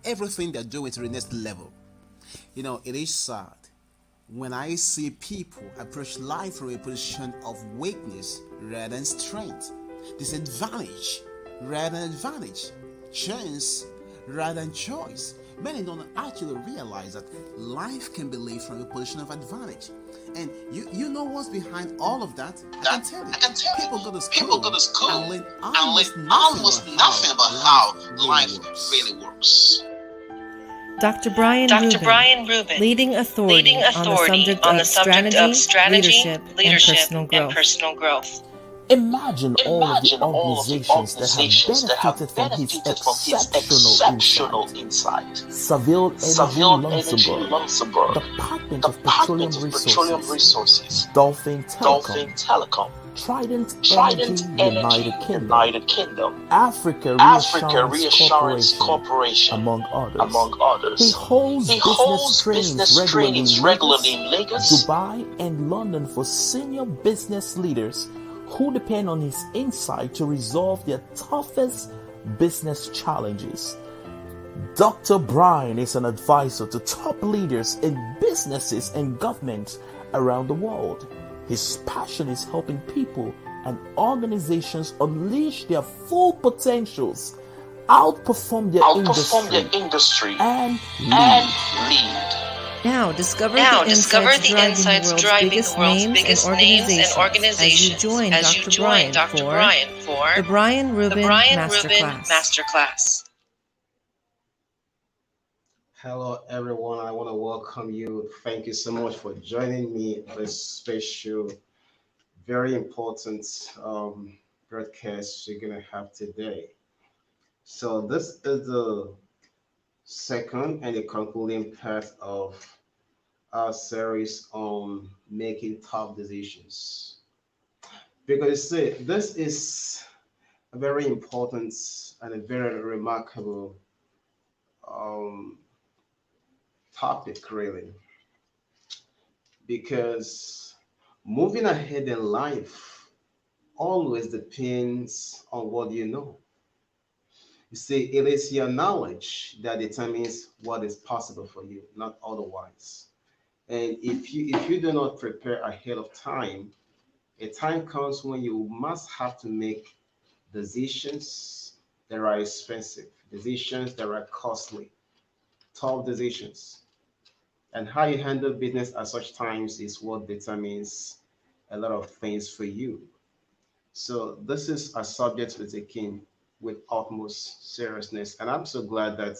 everything they're doing to the next level. It is sad when I see people approach life from a position of weakness rather than strength, disadvantage rather than advantage, chance rather than choice. Many don't actually realize that life can be lived from a position of advantage. And you know what's behind all of that? I can tell you. People go to People go school to and school learn and learn almost nothing almost about how nothing about life how really life works. really works. Dr. Brian Dr. Rubin, Brian Rubin, leading leading authority on the authority subject on the of subject of strategy, strategy, leadership, and leadership, personal and growth. personal growth. Imagine all of the Imagine all of the organizations that have organizations that have benefited from his benefited from his exceptional exceptional insight. insight. Saville Energy Saville Energy Luxembourg, Luxembourg, Department of Department Petroleum of Petroleum Resources, Resources, Dolphin Telecom, Dolphin Telecom, Trident Energy Trident Energy United Kingdom, United Kingdom, Africa Africa Reassurance Reassurance Corporation, Corporation, among others. among He others. holds He business holds trainings business regularly in trainings Lagos, regularly in Lagos, Dubai, and London for senior business leaders who depend on his insight to resolve their toughest business challenges. Dr. Brian is an advisor to top leaders in businesses and governments around the world. His passion is helping people and organizations unleash their full potentials, outperform their industry, and lead. Now, discover Now the discover insights the driving insights the world's driving biggest the world's names biggest and names and organizations organizations as you join Dr. Brian for the Brian the Rubin Brian Rubin Masterclass. Masterclass. Hello, everyone. I want to welcome you. Thank you so much for joining me this special, very important broadcast we're going to have today. So, this is the second and the concluding part of our series on making tough decisions. Because you see, this is a very important and a very remarkable um, topic, really, because moving ahead in life always depends on what you know. You see, it is your knowledge that determines what is possible for you, not otherwise. And if you do not prepare ahead of time, a time comes when you must have to make decisions that are expensive, decisions that are costly, tough decisions. And how you handle business at such times is what determines a lot of things for you. So this is a subject to be taken with utmost seriousness, and I'm so glad that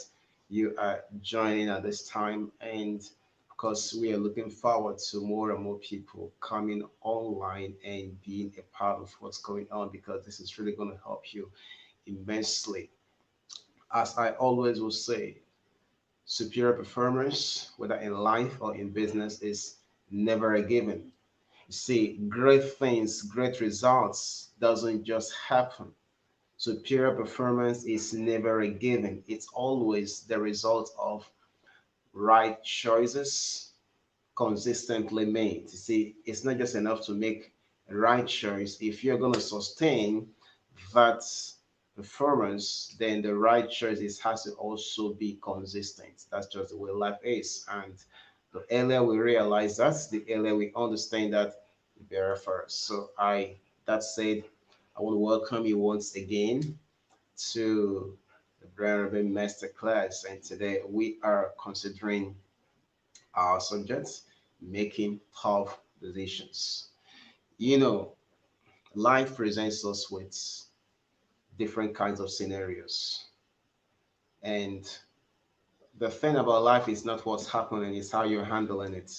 you are joining at this time. And of course, we are looking forward to more and more people coming online and being a part of what's going on because this is really going to help you immensely. As I always will say, superior performance, whether in life or in business, is never a given. You see, great things, great results doesn't just happen. Superior performance is never a given. It's always the result of right choices consistently made. You see, it's not just enough to make a right choice. If you're going to sustain that performance, then the right choices has to also be consistent. That's just the way life is. And the earlier we realize that, the earlier we understand that, the better for us. So that said, I want to welcome you once again to the Brian Rubin Masterclass. And today we are considering our subjects, making tough decisions. You know, life presents us with different kinds of scenarios. And the thing about life is not what's happening, it's how you're handling it.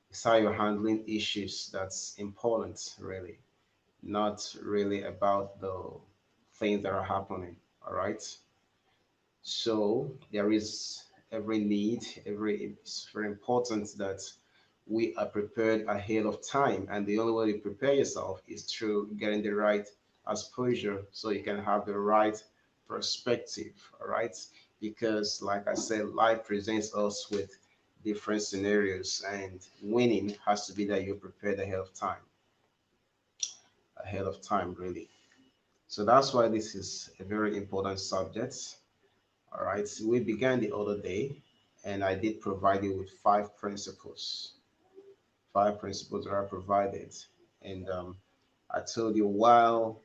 It's how you're handling issues that's important, really, not really about the things that are happening. All right. So there is every need, it's very important that we are prepared ahead of time. And the only way to prepare yourself is through getting the right exposure so you can have the right perspective. All right. Because, like I said, life presents us with different scenarios, and winning has to be that you're prepared ahead of time, really. So that's why this is a very important subject. All right, so we began the other day, and I did provide you with five principles. Five principles are provided, and I told you while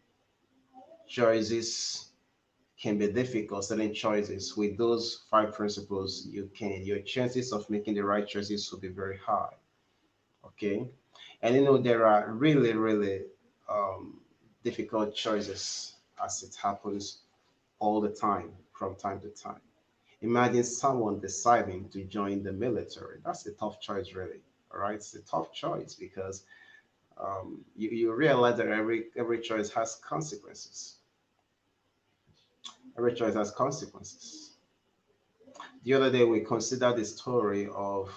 choices can be difficult, certain choices with those five principles, your chances of making the right choices will be very high. Okay, and there are really, really um, difficult choices as it happens all the time, from time to time. Imagine someone deciding to join the military. That's a tough choice, really. All right, it's a tough choice because you realize that every choice has consequences. Every choice has consequences. The other day, we considered the story of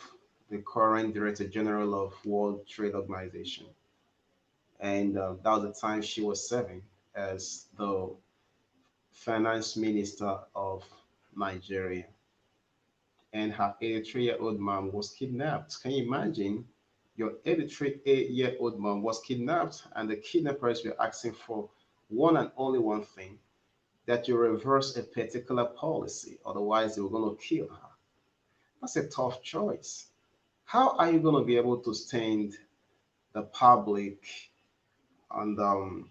the current Director General of World Trade Organization, and that was the time she was serving as the finance minister of Nigeria, and her 83-year-old mom was kidnapped. Can you imagine? Your 83-year-old mom was kidnapped, and the kidnappers were asking for one and only one thing, that you reverse a particular policy, otherwise, they were going to kill her. That's a tough choice. How are you going to be able to stand the public and how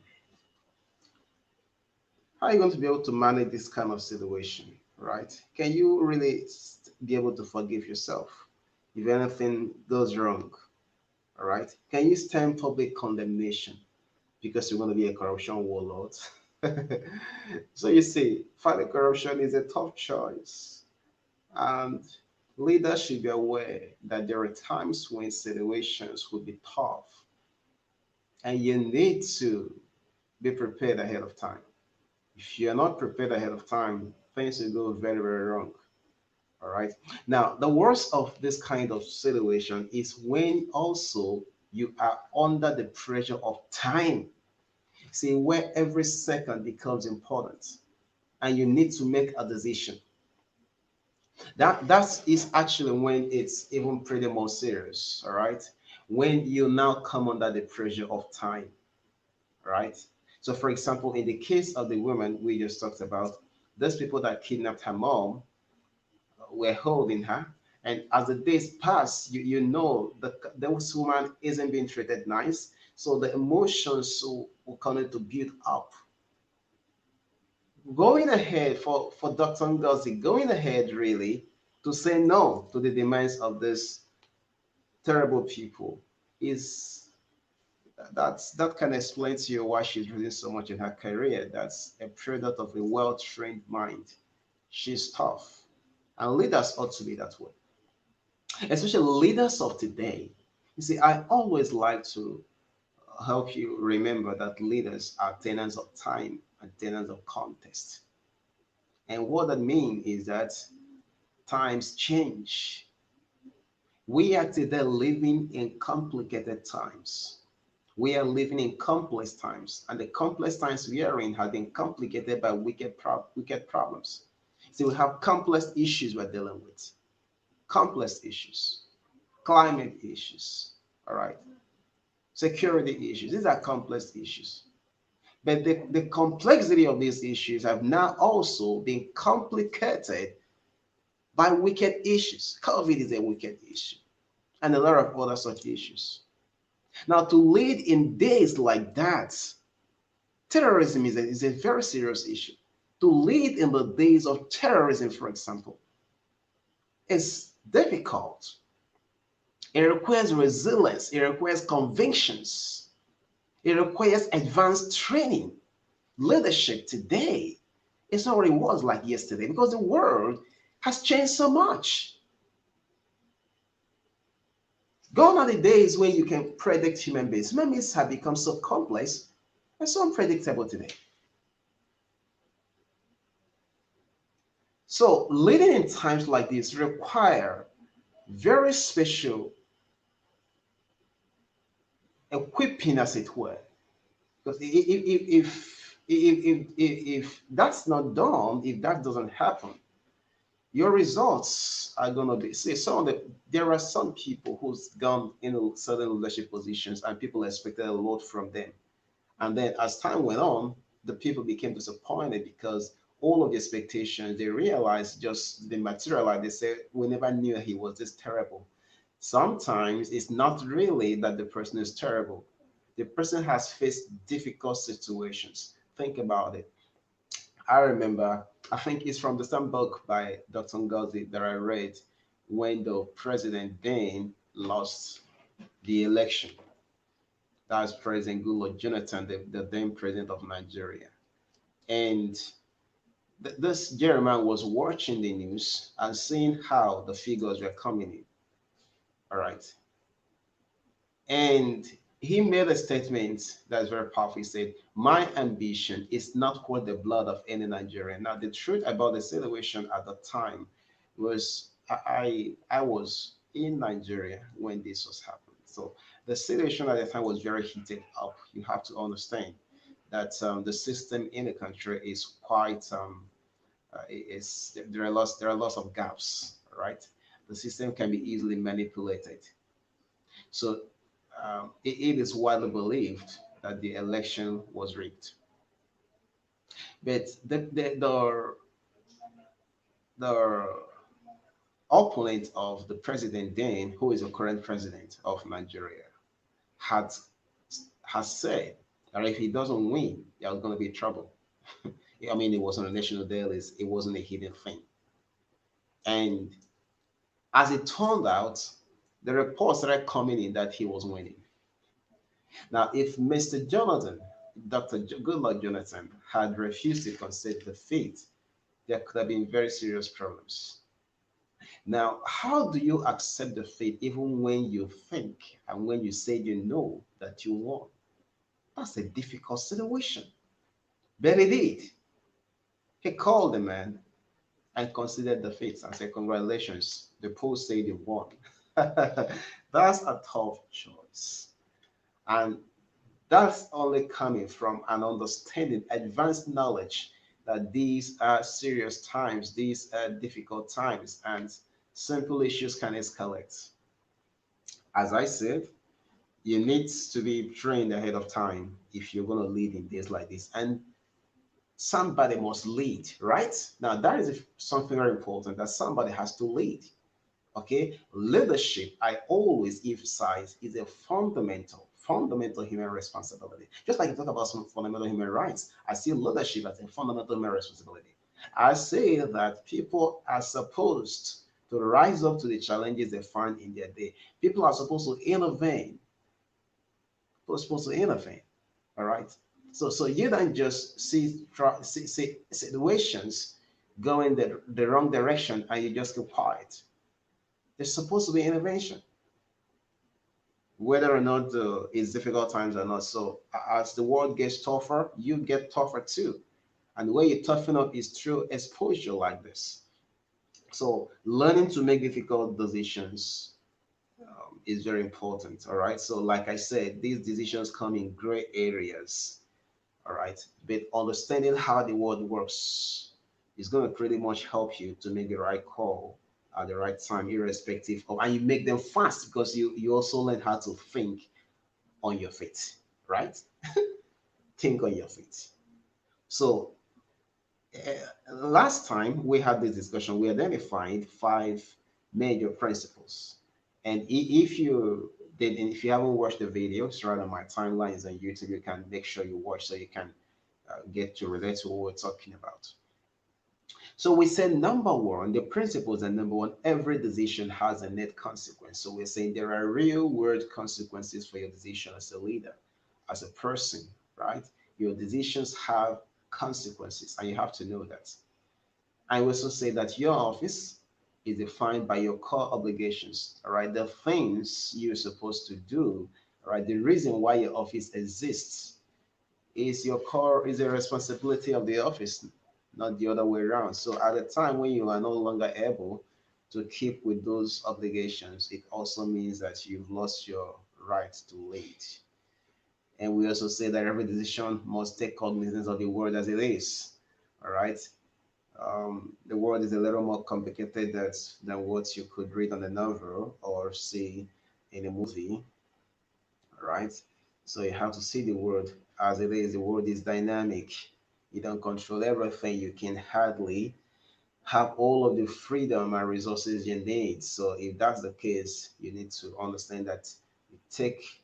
are you going to be able to manage this kind of situation, right? Can you really be able to forgive yourself if anything goes wrong, all right? Can you stand public condemnation because you're going to be a corruption warlord? So you see, fighting corruption is a tough choice, and leaders should be aware that there are times when situations will be tough, and you need to be prepared ahead of time. If you're not prepared ahead of time, things will go very, very wrong. All right. Now, the worst of this kind of situation is when also you are under the pressure of time. See, where every second becomes important and you need to make a decision. That is actually when it's even pretty more serious. All right. When you now come under the pressure of time. Right? So, for example, in the case of the woman we just talked about, those people that kidnapped her mom were holding her. And as the days pass, you know that this woman isn't being treated nice. So the emotions will continue to build up. Going ahead for Dr. Ngozi, going ahead really to say no to the demands of these terrible people is that can explain to you why she's losing so much in her career. That's a product of a well-trained mind. She's tough, and leaders ought to be that way, especially leaders of today. You see, I always like to help you remember that leaders are tenants of time and tenants of context. And what that means is that times change. We are today living in complicated times. We are living in complex times, and the complex times we are in have been complicated by wicked problems. So we have complex issues we're dealing with, complex issues, climate issues, all right, security issues. These are complex issues. But the complexity of these issues have now also been complicated by wicked issues. COVID is a wicked issue, and a lot of other such issues. Now, to lead in days like that, terrorism is a very serious issue. To lead in the days of terrorism, for example, is difficult. It requires resilience, it requires convictions, it requires advanced training. Leadership today is not what it was like yesterday because the world has changed so much. Gone are the days when you can predict human beings. Human beings have become so complex and so unpredictable today. So leading in times like this require very special equipping, as it were. Because if that's not done, if that doesn't happen, your results are going to be, see, there are some people who's gone into certain leadership positions and people expected a lot from them. And then as time went on, the people became disappointed because all of the expectations, they realize just they materialize. They say, we never knew he was this terrible. Sometimes it's not really that the person is terrible. The person has faced difficult situations. Think about it. I remember, I think it's from the same book by Dr. Ngozi that I read when the president then lost the election. That's President Goodluck Jonathan, the then president of Nigeria. And this Jeremiah was watching the news and seeing how the figures were coming in. All right. And he made a statement that's very powerful. He said, my ambition is not for the blood of any Nigerian. Now, the truth about the situation at the time was I was in Nigeria when this was happening. So the situation at the time was very heated up. You have to understand that the system in the country is quite is there are lots of gaps, right? The system can be easily manipulated. So it is widely believed that the election was rigged. But the opponent of the president then, who is the current president of Nigeria, had has said that if he doesn't win, there's going to be trouble. I mean, it was on a national dailies, it wasn't a hidden thing. And as it turned out, the reports started coming in that he was winning. Now, if Mr. Jonathan, Goodluck Jonathan, had refused to concede defeat, there could have been very serious problems. Now, how do you accept defeat even when you think and when you say you know that you won? That's a difficult situation. But he did. He called the man and considered defeat and said, congratulations, the polls say you won. That's a tough choice. And that's only coming from an understanding, advanced knowledge that these are serious times, these are difficult times, and simple issues can escalate. As I said, you need to be trained ahead of time if you're going to lead in days like this. And somebody must lead, right? Now, that is something very important that somebody has to lead. Okay, leadership, I always emphasize, is a fundamental human responsibility. Just like you talk about some fundamental human rights, I see leadership as a fundamental human responsibility. I say that people are supposed to rise up to the challenges they find in their day. People are supposed to innovate. People are supposed to innovate. All right. So you don't just see situations going the wrong direction and you just keep quiet. There's supposed to be innovation, whether or not it's difficult times or not. So as the world gets tougher, you get tougher too. And the way you toughen up is through exposure like this. So learning to make difficult decisions is very important. All right. So like I said, these decisions come in gray areas. All right. But understanding how the world works is going to pretty much help you to make the right call at the right time, irrespective of, and you make them fast because you also learn how to think on your feet, right? Think on your feet. So last time we had this discussion, we identified five major principles. And if you did, and if you haven't watched the video, it's right on my timelines on YouTube. You can make sure you watch so you can get to relate to what we're talking about. So we said number one, the principles are number one, every decision has a net consequence. So we're saying there are real world consequences for your decision as a leader, as a person, right? Your decisions have consequences, and you have to know that. I also say that your office is defined by your core obligations, all right? The things you're supposed to do, all right? The reason why your office exists is your core, is a responsibility of the office, not the other way around. So at a time when you are no longer able to keep with those obligations, it also means that you've lost your right to lead. And we also say that every decision must take cognizance of the world as it is. All right. The world is a little more complicated than what you could read on a novel or see in a movie. All right. So you have to see the world as it is. The world is dynamic. You don't control everything. You can hardly have all of the freedom and resources you need. So if that's the case, you need to understand that you take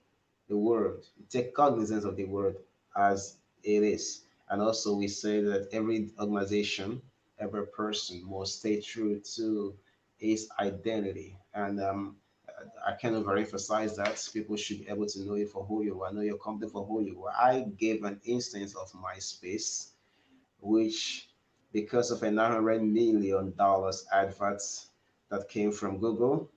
the word, you take cognizance of the word as it is. And also we say that every organization, every person must stay true to its identity. And I can overemphasize that people should be able to know you for who you are, know your company for who you are. I gave an instance of MySpace, which because of a $900 million adverts that came from Google,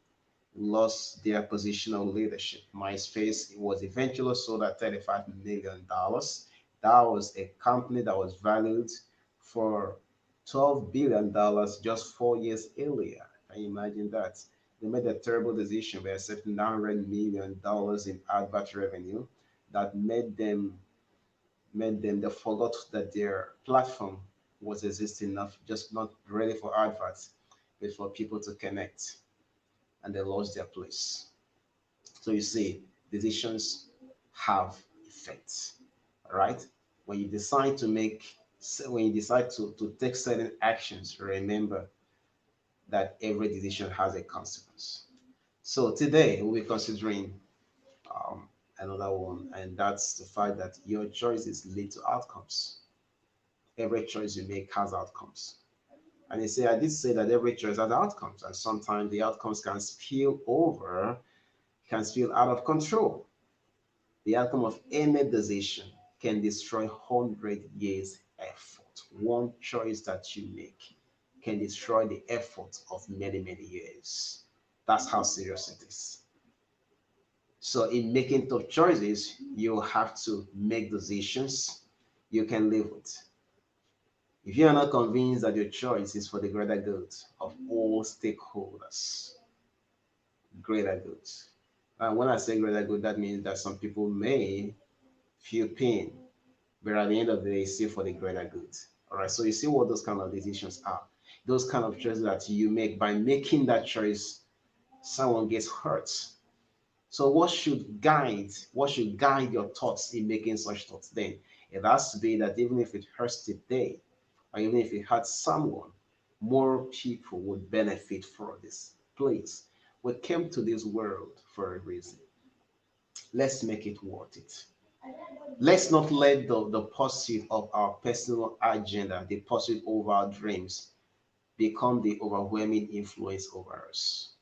lost their position of leadership. MySpace was eventually sold at $35 million. That was a company that was valued for $12 billion just 4 years earlier. Can you imagine that? They made a terrible decision by accepting $900 million in advert revenue that made them they forgot that their platform was existing enough, just not ready for adverts, but for people to connect, and they lost their place. So you see, decisions have effects, right? When you decide to make, when you decide to take certain actions, remember that every decision has a consequence. So today we'll be considering um, another one, and that's the fact that your choices lead to outcomes. Every choice you make has outcomes. And you say, I did say that every choice has outcomes, and sometimes the outcomes can spill over, can spill out of control. The outcome of any decision can destroy 100 years' effort. One choice that you make can destroy the effort of many, many years. That's how serious it is. So, in making tough choices, you have to make decisions you can live with. If you are not convinced that your choice is for the greater good of all stakeholders, greater good. And when I say greater good, that means that some people may feel pain, but at the end of the day, it's still for the greater good. All right. So you see what those kind of decisions are. Those kind of choices that you make, by making that choice, someone gets hurt. So what should guide your thoughts in making such thoughts then? It has to be that even if it hurts today, or even if it hurts someone, more people would benefit from this. Please, we came to this world for a reason. Let's make it worth it. Let's not let the pursuit of our personal agenda, the pursuit of our dreams, become the overwhelming influence over us.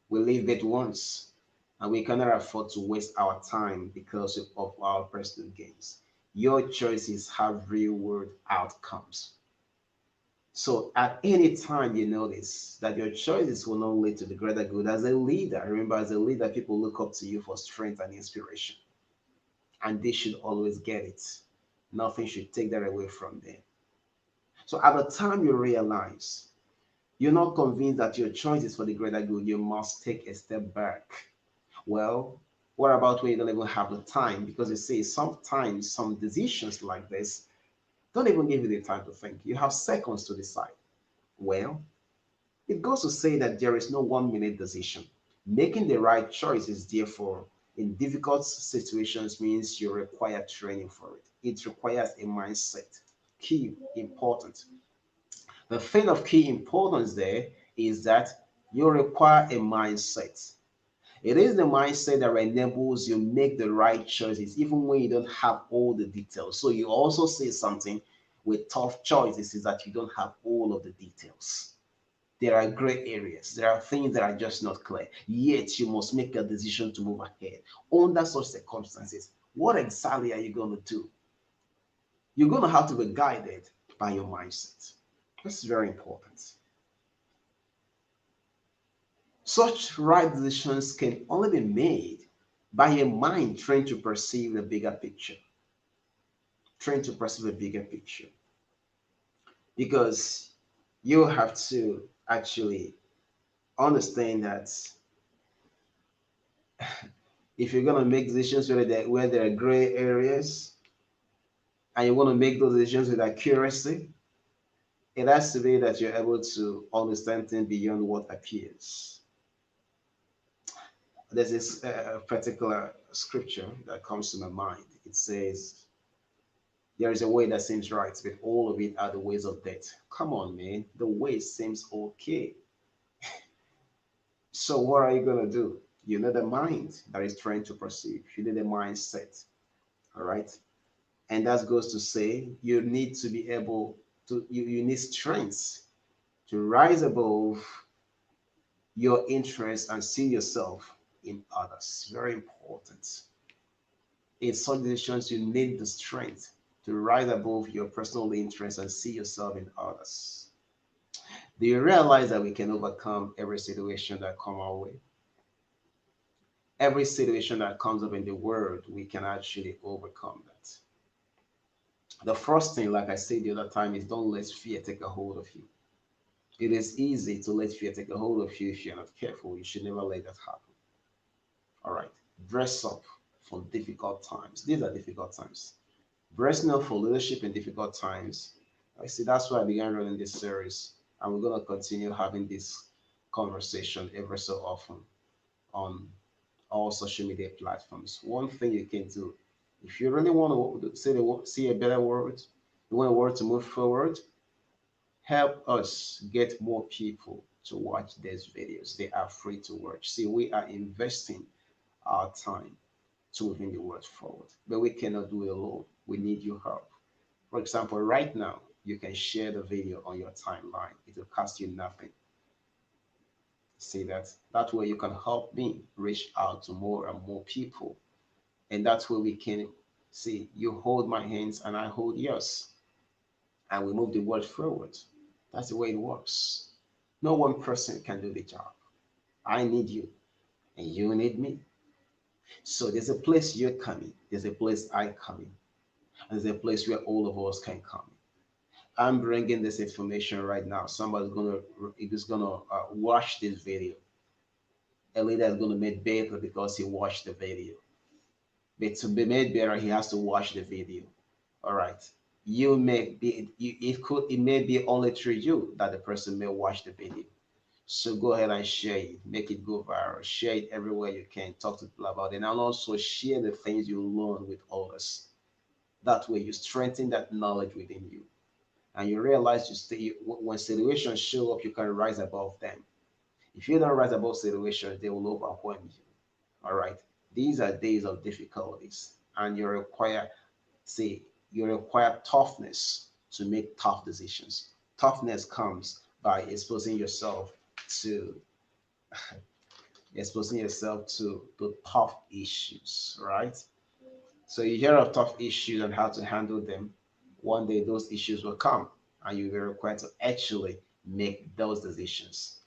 We live it once, and we cannot afford to waste our time because of our personal gains. Your choices have real world outcomes. So at any time you notice that your choices will not lead to the greater good, as a leader, remember, as a leader, people look up to you for strength and inspiration, and they should always get it. Nothing should take that away from them. So at the time you realize you're not convinced that your choice is for the greater good, you must take a step back. Well, what about when you don't even have the time? Because you see, sometimes some decisions like this don't even give you the time to think. You have seconds to decide. Well, it goes to say that there is no 1 minute decision. Making the right choice is therefore in difficult situations means you require training for it. It requires a mindset. Key important. The thing of key importance there is that you require a mindset. It is the mindset that enables you make the right choices even when you don't have all the details. So you also say something with tough choices is that you don't have all of the details. There are gray areas. There are things that are just not clear. Yet you must make a decision to move ahead. Under such circumstances, what exactly are you going to do? You're going to have to be guided by your mindset. This is very important. Such right decisions can only be made by a mind trained to perceive the bigger picture. Trained to perceive a bigger picture. Because you have to actually understand that if you're going to make decisions where there are gray areas, and you want to make those decisions with accuracy, it has to be that you're able to understand things beyond what appears. There's this particular scripture that comes to my mind. It says, There is a way that seems right, but all of it are the ways of death. Come on, man. The way seems okay. So what are you gonna do? You know the mind that is trying to perceive. You need the mindset. All right. And that goes to say you need to be able to you need strength to rise above your interests and see yourself in others. Very important. In such decisions, you need the strength to rise above your personal interests and see yourself in others. Do you realize that we can overcome every situation that come our way? Every situation that comes up in the world, we can actually overcome that. The first thing, like I said the other time, is don't let fear take a hold of you. It is easy to let fear take a hold of you if you're not careful. You should never let that happen. All right. Dress up for difficult times. These are difficult times. Dressing up for leadership in difficult times. I see that's why I began running this series. And we're going to continue having this conversation every so often on all social media platforms. One thing you can do, if you really want to see a better world, you want a world to move forward, help us get more people to watch these videos. They are free to watch. See, we are investing our time to moving the world forward, but we cannot do it alone. We need your help. For example, right now, you can share the video on your timeline. It will cost you nothing. See that? That way you can help me reach out to more and more people. And that's where we can see you hold my hands and I hold yours. And we move the world forward. That's the way it works. No one person can do the job. I need you and you need me. So there's a place you're coming. There's a place I come in. And there's a place where all of us can come. I'm bringing this information right now. Somebody's gonna is gonna watch this video. A leader is gonna make better because he watched the video. But to be made better, he has to watch the video. All right. You may be it may be only through you that the person may watch the video. So go ahead and share it, make it go viral, share it everywhere you can, talk to people about it, and also share the things you learn with others. That way, you strengthen that knowledge within you, and you realize you stay when situations show up, you can rise above them. If you don't rise above situations, they will overwhelm you. All right, these are days of difficulties, and say, you require toughness to make tough decisions. Toughness comes by to exposing yourself to the tough issues, right? So you hear of tough issues and how to handle them. One day those issues will come and you'll be required to actually make those decisions.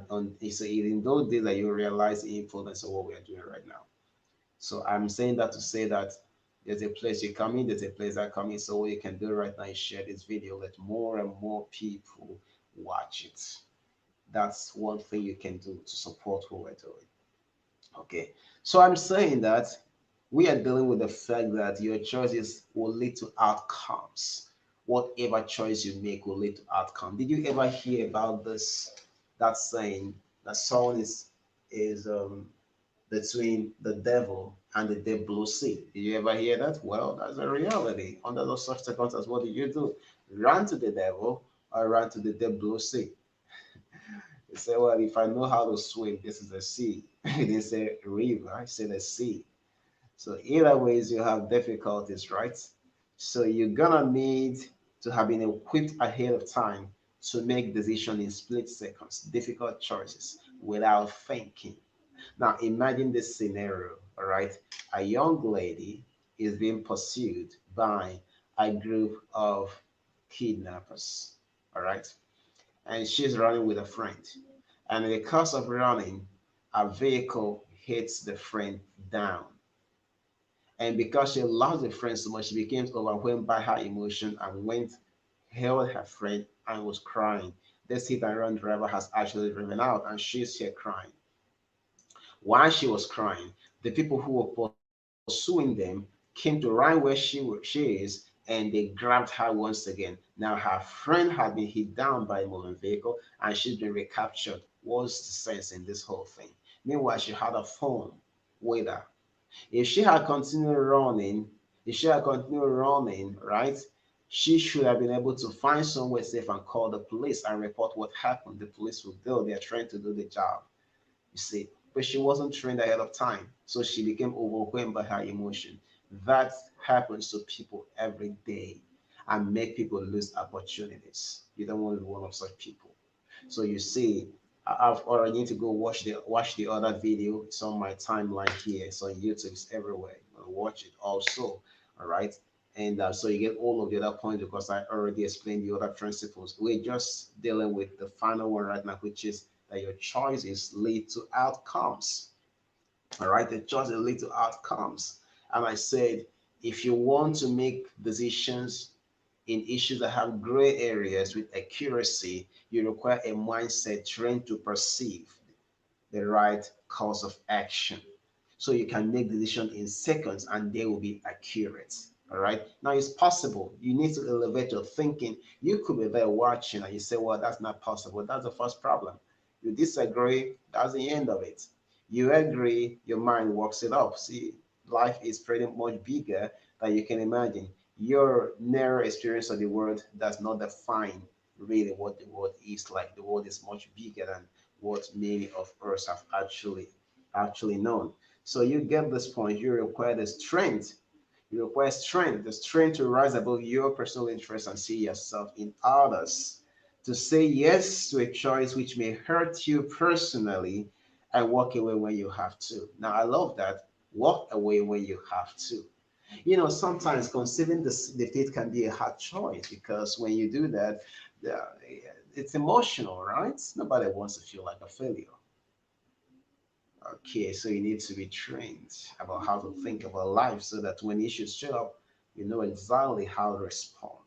So in those days that you realize the influence of what we are doing right now. So I'm saying that to say that there's a place you come in, there's a place I come in. So what you can do right now is share this video, let more and more people watch it. That's one thing you can do to support what we're doing. Okay. So I'm saying that we are dealing with the fact that your choices will lead to outcomes. Whatever choice you make will lead to outcome. Did you ever hear about that saying that someone is between the devil and the deep blue sea? Did you ever hear that? Well, that's a reality. Under those such circumstances, what do you do? Run to the devil or run to the deep blue sea? They say, well, if I know how to swim, this is a sea. They say river, I said a sea. So either ways you have difficulties, right? So you're gonna need to have been equipped ahead of time to make decisions in split seconds, difficult choices without thinking. Now imagine this scenario, all right? A young lady is being pursued by a group of kidnappers, all right? And she's running with a friend. And in the course of running, a vehicle hits the friend down. And because she loves the friend so much, she became overwhelmed by her emotion and went, held her friend and was crying. This hit and run driver has actually driven out and she's here crying. While she was crying, the people who were pursuing them came to right where she is and they grabbed her once again. Now her friend had been hit down by a moving vehicle and she's been recaptured. What's the sense in this whole thing? Meanwhile, she had a phone with her. If she had continued running, If she had continued running, right, she should have been able to find somewhere safe and call the police and report what happened. The police will go. They're trying to do the job, you see. But she wasn't trained ahead of time. So she became overwhelmed by her emotion. That happens to people every day and make people lose opportunities. You don't want to be one of such people. So you see, I've already need to go watch the other video. It's on my timeline here. It's on YouTube. It's everywhere. Watch it also. All right. And so you get all of the other points because I already explained the other principles. We're just dealing with the final one right now, which is that your choices lead to outcomes. All right. The choices lead to outcomes. And I said, if you want to make decisions in issues that have gray areas with accuracy, you require a mindset trained to perceive the right course of action. So you can make decisions in seconds and they will be accurate. All right. Now it's possible. You need to elevate your thinking. You could be there watching and you say, well, that's not possible. That's the first problem. You disagree, that's the end of it. You agree, your mind works it up. See, life is pretty much bigger than you can imagine. Your narrow experience of the world does not define really what the world is like. The world is much bigger than what many of us have actually known. So you get this point. You require the strength. You require strength, the strength to rise above your personal interests and see yourself in others. To say yes to a choice which may hurt you personally and walk away when you have to. Now I love that. Walk away when you have to. You know, sometimes conceiving the faith can be a hard choice because when you do that, uh, it's emotional, right? Nobody wants to feel like a failure. Okay, so you need to be trained about how to think about life so that when issues show up, you know exactly how to respond.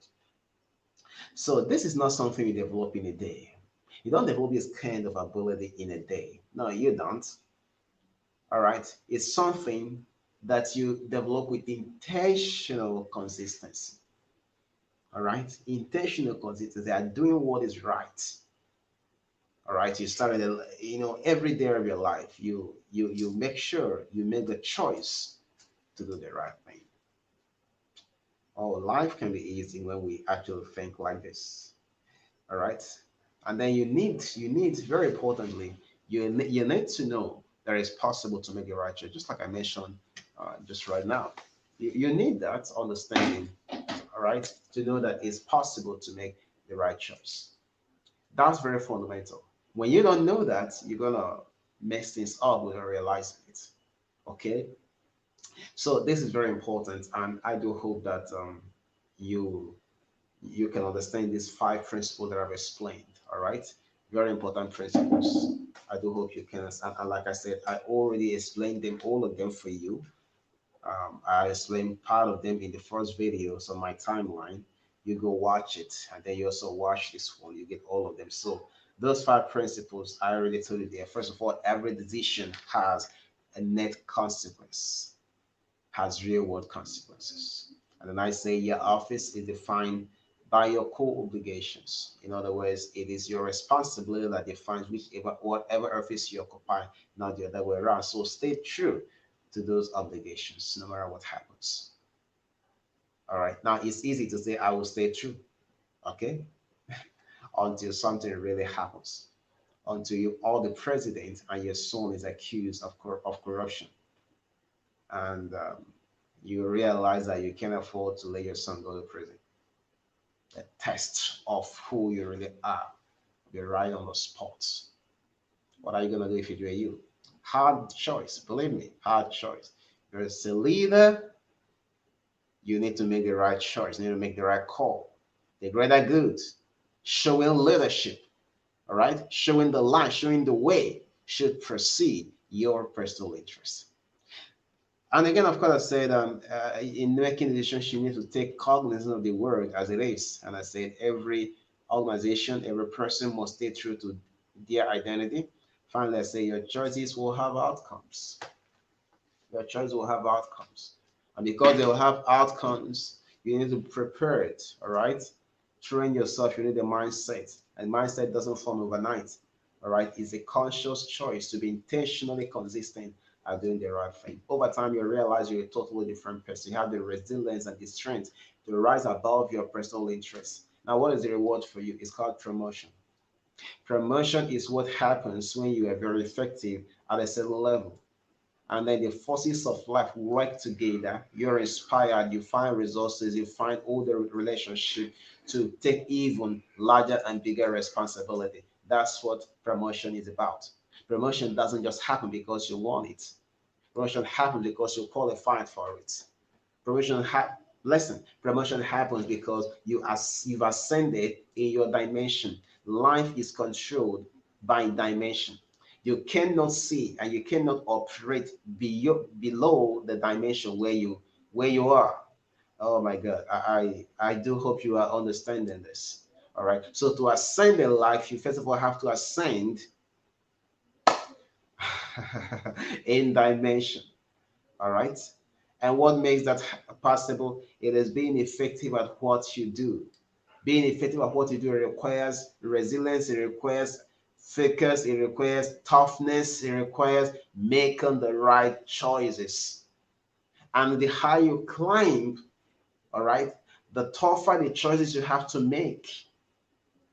So this is not something you develop in a day. You don't develop this kind of ability in a day. No, you don't. All right. It's something that you develop with intentional consistency. All right. Intentional consistency. They are doing what is right. All right. You started, every day of your life, you make sure you make the choice to do the right thing. Oh, life can be easy when we actually think like this. All right. And then you need very importantly, you need to know that it's possible to make the right choice, just like I mentioned just right now. You need that understanding, all right, to know that it's possible to make the right choice. That's very fundamental. When you don't know that, you're gonna mess things up without realizing it. Okay, so this is very important, and I do hope that you you can understand these five principles that I've explained. All right, very important principles. I do hope you can understand. And like I said, I already explained them, all of them for you. I explained part of them in the first videos on my timeline. You go watch it, and then you also watch this one. You get all of them. So those five principles I already told you there. First of all, every decision has a net consequence, has real world consequences. And then I say your office is defined by your core obligations. In other words, it is your responsibility that defines whatever office you occupy, not the other way around. So stay true to those obligations, no matter what happens. All right. Now it's easy to say I will stay true, okay, until something really happens, until you are the president and your son is accused of corruption, and you realize that you can't afford to let your son go to prison. The test of who you really are be right on the spot. What are you gonna do if it were you? Hard choice, believe me, hard choice. You're a leader, you need to make the right choice, you need to make the right call. The greater good, showing leadership, all right, showing the line, showing the way should precede your personal interest. And again, of course, I said in making decisions, you need to take cognizance of the word as it is. And I said every organization, every person must stay true to their identity. Finally, I say your choices will have outcomes. Your choice will have outcomes. And because they will have outcomes, you need to prepare it, all right? Train yourself, you need a mindset. And mindset doesn't form overnight, all right? It's a conscious choice to be intentionally consistent are doing the right thing. Over time, you realize you're a totally different person. You have the resilience and the strength to rise above your personal interests. Now, what is the reward for you? It's called promotion. Promotion is what happens when you are very effective at a certain level. And then the forces of life work together. You're inspired, you find resources, you find all the relationship to take even larger and bigger responsibility. That's what promotion is about. Promotion doesn't just happen because you want it. Promotion happens because you qualified for it. Promotion listen, promotion happens because you've ascended in your dimension. Life is controlled by dimension. You cannot see and you cannot operate below the dimension where you are. Oh my God, I do hope you are understanding this. All right. So to ascend in life, you first of all have to ascend in dimension. All right. And what makes that possible? It is being effective at what you do. Being effective at what you do requires resilience, it requires focus, it requires toughness, it requires making the right choices. And the higher you climb, all right, the tougher the choices you have to make.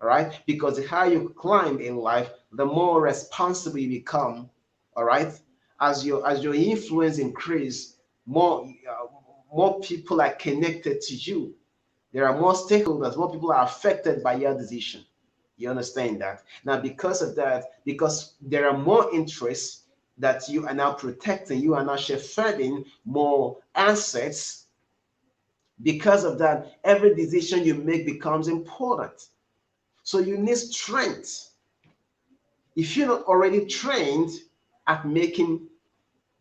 All right, because the higher you climb in life, the more responsible you become. All right, as your influence increase, more people are connected to you. There are more stakeholders, more people are affected by your decision. You understand that? Now, because of that, because there are more interests that you are now protecting, you are now shepherding more assets. Because of that, every decision you make becomes important. So you need strength. If you're not already trained at making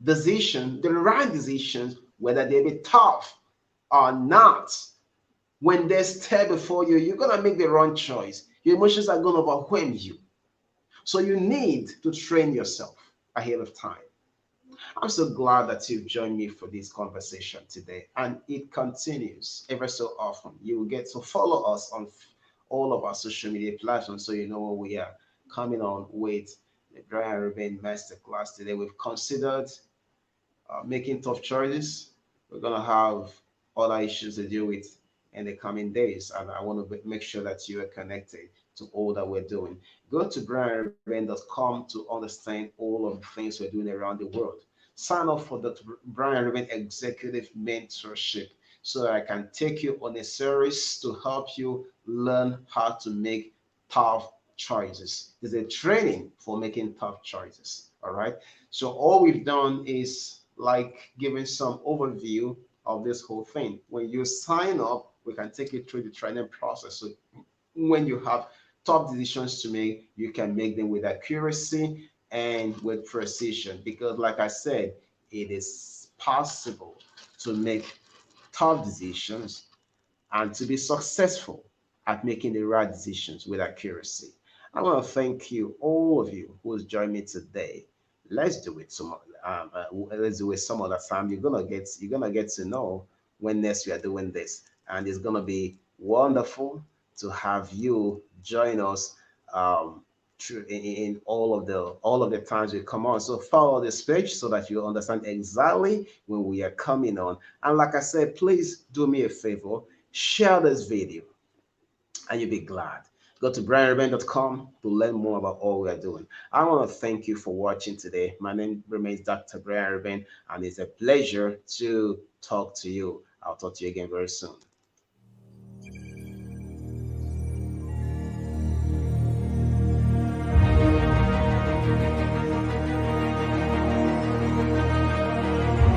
decisions, the right decisions, whether they be tough or not, when they stare before you, you're going to make the wrong choice. Your emotions are going to overwhelm you. So you need to train yourself ahead of time. I'm so glad that you've joined me for this conversation today, and it continues ever so often. You will get to follow us on all of our social media platforms so you know when we are coming on with the Brian Ruben Masterclass today. We've considered making tough choices. We're going to have other issues to deal with in the coming days, and I want to make sure that you are connected to all that we're doing. Go to brianruben.com to understand all of the things we're doing around the world. Sign up for the Brian Ruben Executive Mentorship so that I can take you on a series to help you learn how to make tough choices. It's a training for making tough choices. All right. So all we've done is like giving some overview of this whole thing. When you sign up, we can take you through the training process. So when you have tough decisions to make, you can make them with accuracy and with precision. Because, like I said, it is possible to make tough decisions and to be successful at making the right decisions with accuracy. I want to thank you, all of you who's joined me today. Let's do it some. Let's do it some other time. You're gonna get to know when next we are doing this, and it's gonna be wonderful to have you join us in all of the times we come on. So follow this page so that you understand exactly when we are coming on. And like I said, please do me a favor, share this video, and you'll be glad. Go to brianruben.com to learn more about all we are doing. I want to thank you for watching today. My name remains Dr. Brian Ruben, and it's a pleasure to talk to you. I'll talk to you again very soon.